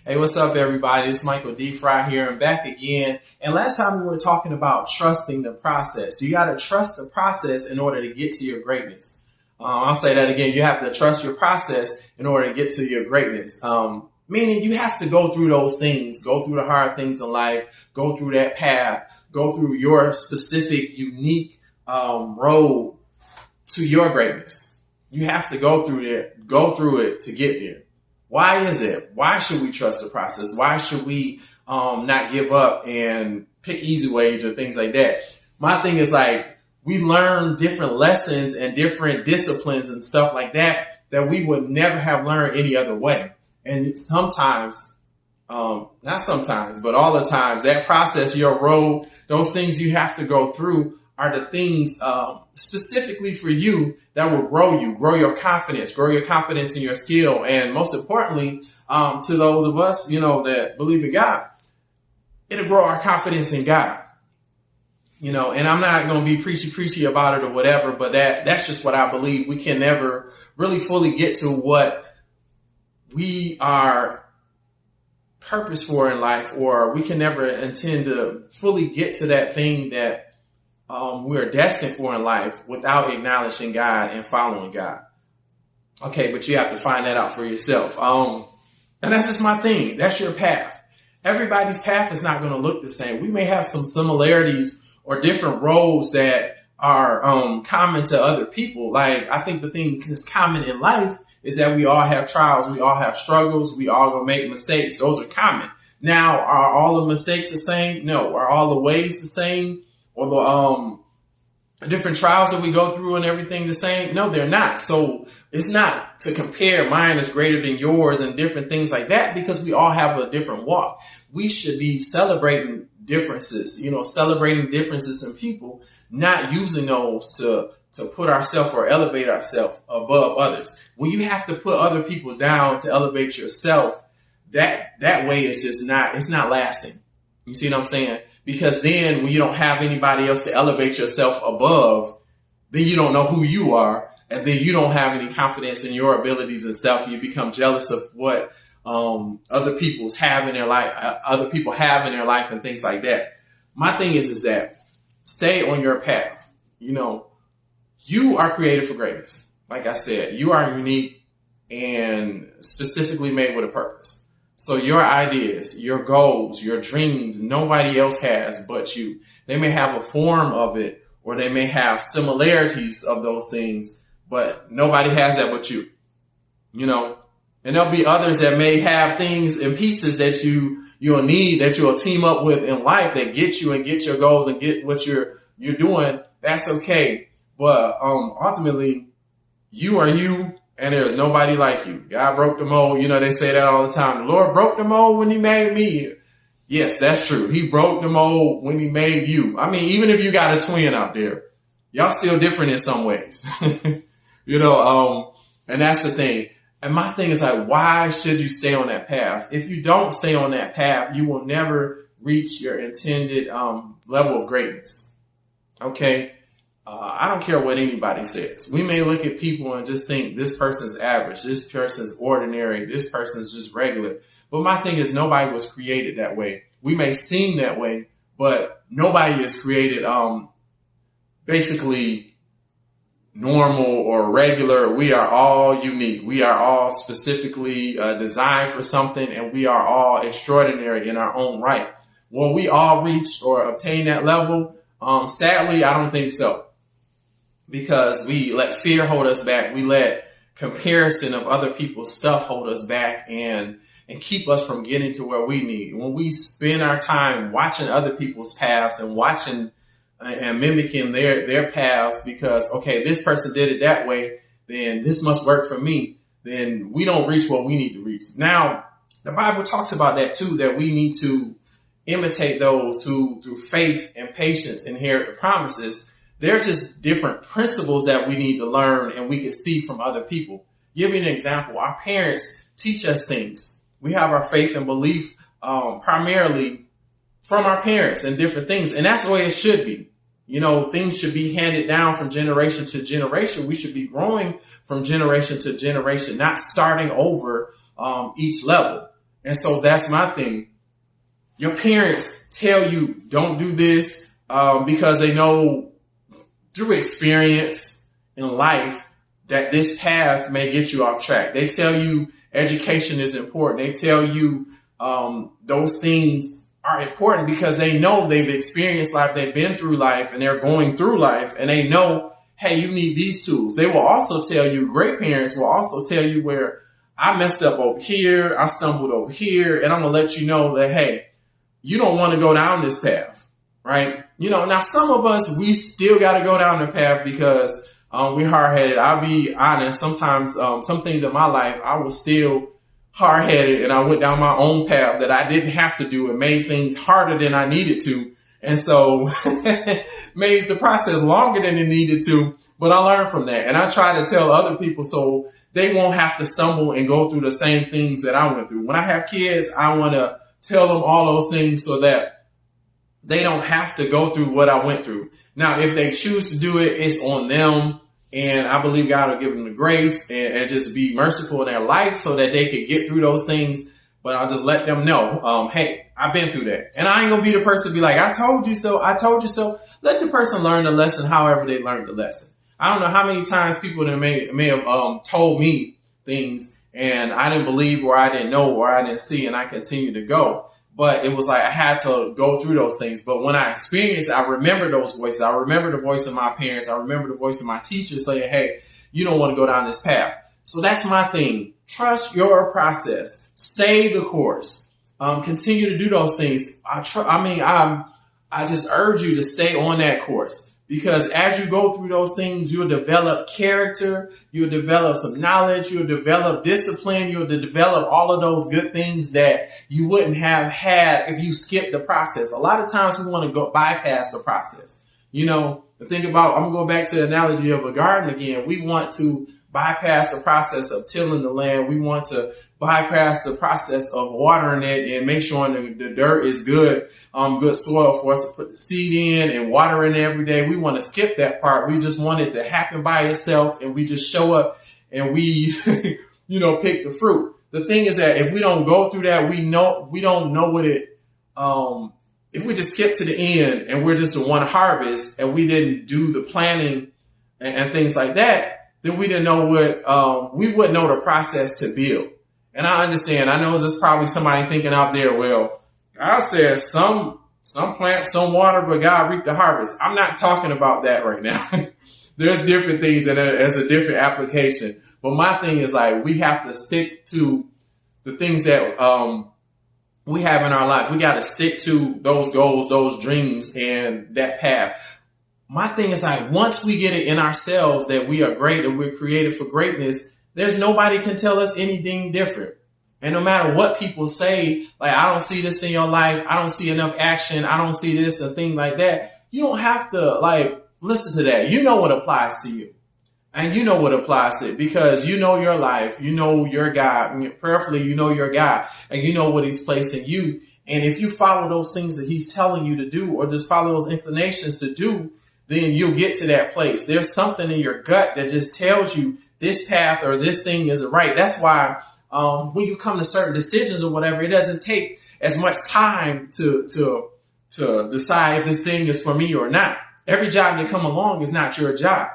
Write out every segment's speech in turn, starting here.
Hey, what's up, everybody? It's Michael D. Fry here and back again. And last time we were talking about trusting the process. You got to trust the process in order to get to your greatness. I'll say that again. You have to trust your process in order to get to your greatness. Meaning you have to go through those things, go through the hard things in life, go through that path, go through your specific, unique road to your greatness. You have to go through it to get there. Why is it? Why should we trust the process? Why should we not give up and pick easy ways or things like that? My thing is like, we learn different lessons and different disciplines and stuff like that we would never have learned any other way. And sometimes, not sometimes, but all the times, that process, your road, those things you have to go through are the things specifically for you that will grow your confidence in your skill. And most importantly, to those of us, that believe in God, it'll grow our confidence in God. And I'm not going to be preachy about it or whatever, but that's just what I believe. We can never really fully get to what we are purpose for in life, or we can never intend to fully get to that thing that we're destined for in life without acknowledging God and following God. Okay, but you have to find that out for yourself. And that's just my thing. That's your path. Everybody's path is not going to look the same. We may have some similarities or different roles that are common to other people. Like, I think the thing that's common in life is that we all have trials, we all have struggles, we all gonna make mistakes. Those are common. Now, are all the mistakes the same? No. Are all the ways the same? Or the different trials that we go through and everything the same? No, they're not. So it's not to compare mine is greater than yours and different things like that, because we all have a different walk. We should be celebrating differences, celebrating differences in people, not using those to put ourselves or elevate ourselves above others. When you have to put other people down to elevate yourself, that way is just it's not lasting. You see what I'm saying? Because then when you don't have anybody else to elevate yourself above, then you don't know who you are. And then you don't have any confidence in your abilities and stuff. And you become jealous of what other people have in their life and things like that. My thing is that stay on your path. You are created for greatness. Like I said, you are unique and specifically made with a purpose. So your ideas, your goals, your dreams, nobody else has but you. They may have a form of it, or they may have similarities of those things, but nobody has that but you. And there'll be others that may have things and pieces that you'll need, that you'll team up with in life that get you and get your goals and get what you're doing. That's okay. But ultimately, you are you, and there's nobody like you. God broke the mold. They say that all the time. The Lord broke the mold when he made me. Yes, that's true. He broke the mold when he made you. I mean, even if you got a twin out there, y'all still different in some ways. And that's the thing. And my thing is like, why should you stay on that path? If you don't stay on that path, you will never reach your intended level of greatness. Okay? I don't care what anybody says. We may look at people and just think this person's average, this person's ordinary, this person's just regular. But my thing is, nobody was created that way. We may seem that way, but nobody is created basically normal or regular. We are all unique. We are all specifically designed for something, and we are all extraordinary in our own right. Will we all reach or obtain that level? Sadly, I don't think so. Because we let fear hold us back. We let comparison of other people's stuff hold us back and keep us from getting to where we need. When we spend our time watching other people's paths and watching and mimicking their paths because, okay, this person did it that way, then this must work for me, then we don't reach what we need to reach. Now, the Bible talks about that too, that we need to imitate those who through faith and patience inherit the promises. There's just different principles that we need to learn and we can see from other people. Give you an example. Our parents teach us things. We have our faith and belief primarily from our parents and different things. And that's the way it should be. Things should be handed down from generation to generation. We should be growing from generation to generation, not starting over each level. And so that's my thing. Your parents tell you don't do this because they know through experience in life that this path may get you off track. They tell you education is important. They tell you those things are important because they know they've experienced life, they've been through life, and they're going through life, and they know, hey, you need these tools. They will also tell you, great parents will also tell you where I messed up over here, I stumbled over here, and I'm going to let you know that, hey, you don't want to go down this path, right? Now some of us, we still got to go down the path because we're hard-headed. I'll be honest, sometimes some things in my life, I was still hard-headed and I went down my own path that I didn't have to do and made things harder than I needed to. And so made the process longer than it needed to, but I learned from that. And I try to tell other people so they won't have to stumble and go through the same things that I went through. When I have kids, I want to tell them all those things so that they don't have to go through what I went through. Now, if they choose to do it, it's on them. And I believe God will give them the grace and just be merciful in their life so that they can get through those things. But I'll just let them know, hey, I've been through that. And I ain't going to be the person to be like, I told you so. I told you so. Let the person learn the lesson however they learned the lesson. I don't know how many times people that may have told me things and I didn't believe or I didn't know or I didn't see, and I continued to go. But it was like I had to go through those things. But when I experienced it, I remember those voices. I remember the voice of my parents. I remember the voice of my teachers saying, hey, you don't want to go down this path. So that's my thing. Trust your process. Stay the course. Continue to do those things. I just urge you to stay on that course. Because as you go through those things, you'll develop character, you'll develop some knowledge, you'll develop discipline, you'll develop all of those good things that you wouldn't have had if you skipped the process. A lot of times we want to go bypass the process. Think about, I'm going to go back to the analogy of a garden again. We want to bypass the process of tilling the land. We want to bypass the process of watering it and make sure the dirt is good soil for us to put the seed in and water it every day. We want to skip that part. We just want it to happen by itself and we just show up and we, pick the fruit. The thing is that if we don't go through that, we don't know what it, if we just skip to the end and we're just the one harvest and we didn't do the planning and things like that, then we didn't know we wouldn't know the process to build. And I understand. I know there's probably somebody thinking out there, well, God says some plant, some water, but God reap the harvest. I'm not talking about that right now. There's different things and as a different application. But my thing is like, we have to stick to the things that, we have in our life. We got to stick to those goals, those dreams, and that path. My thing is like, once we get it in ourselves that we are great and we're created for greatness, there's nobody can tell us anything different. And no matter what people say, like, I don't see this in your life, I don't see enough action, I don't see this and things like that. You don't have to listen to that. You know what applies to you. And you know what applies to it because you know your life, you know your God, prayerfully, you know your God and you know what he's placed in you. And if you follow those things that he's telling you to do or just follow those inclinations to do, then you'll get to that place. There's something in your gut that just tells you this path or this thing isn't right. That's why when you come to certain decisions or whatever, it doesn't take as much time to decide if this thing is for me or not. Every job that come along is not your job.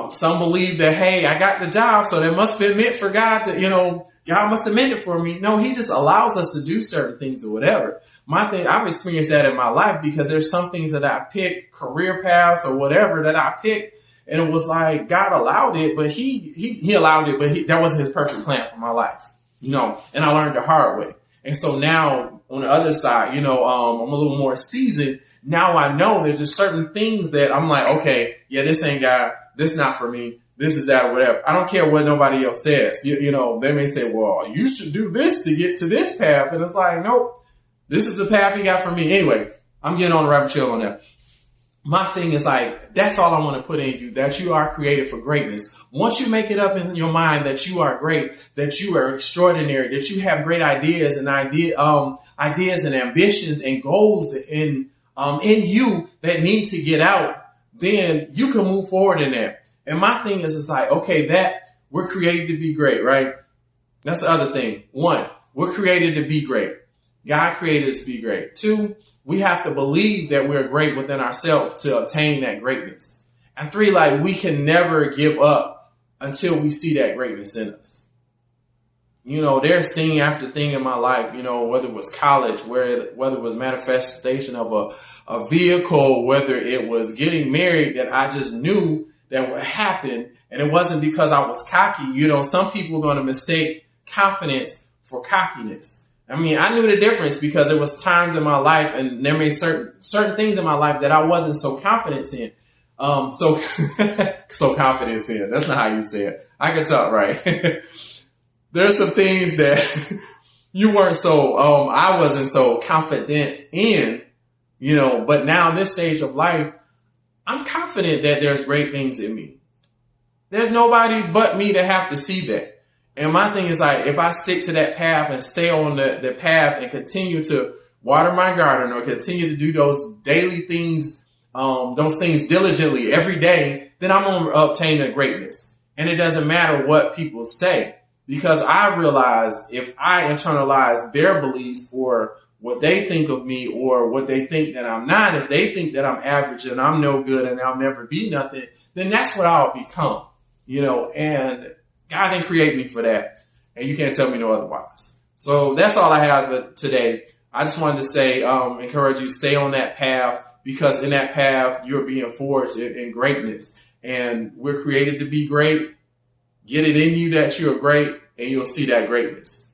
Some believe that, hey, I got the job, so that must be meant for God to, God must have meant it for me. No, he just allows us to do certain things or whatever. My thing, I've experienced that in my life because there's some things that I picked, career paths or whatever that I picked. And it was like, God allowed it, but he allowed it, but that wasn't his perfect plan for my life, and I learned the hard way. And so now on the other side, I'm a little more seasoned. Now I know there's just certain things that I'm like, okay, yeah, this ain't God. This not for me. This is that or whatever. I don't care what nobody else says. They may say, well, you should do this to get to this path. And it's like, nope, this is the path he got for me. Anyway, I'm getting on the rabbit trail on that. My thing is like, that's all I want to put in you, that you are created for greatness. Once you make it up in your mind that you are great, that you are extraordinary, that you have great ideas and ideas and ambitions and goals in you that need to get out, then you can move forward in that. And my thing is, it's like, okay, that we're created to be great, right? That's the other thing. One, we're created to be great. God created us to be great. Two, we have to believe that we're great within ourselves to obtain that greatness. And three, like, we can never give up until we see that greatness in us. You know, there's thing after thing in my life, you know, whether it was college, whether it was manifestation of a vehicle, whether it was getting married, that I just knew that would happen. And it wasn't because I was cocky. You know, some people are going to mistake confidence for cockiness. I mean, I knew the difference because there was times in my life, and there may certain things in my life that I wasn't so confident in. So confidence in. That's not how you say it. I can talk right. There's some things that you weren't so, I wasn't so confident in, you know, but now in this stage of life, I'm confident that there's great things in me. There's nobody but me to have to see that. And my thing is, like, if I stick to that path and stay on the path and continue to water my garden or continue to do those daily things, those things diligently every day, then I'm going to obtain a greatness. And it doesn't matter what people say, because I realize if I internalize their beliefs or what they think of me or what they think that I'm not, if they think that I'm average and I'm no good and I'll never be nothing, then that's what I'll become, you know, and God didn't create me for that, and you can't tell me no otherwise. So that's all I have today. I just wanted to say, encourage you, stay on that path, because in that path, you're being forged in greatness, and we're created to be great. Get it in you that you're great, and you'll see that greatness.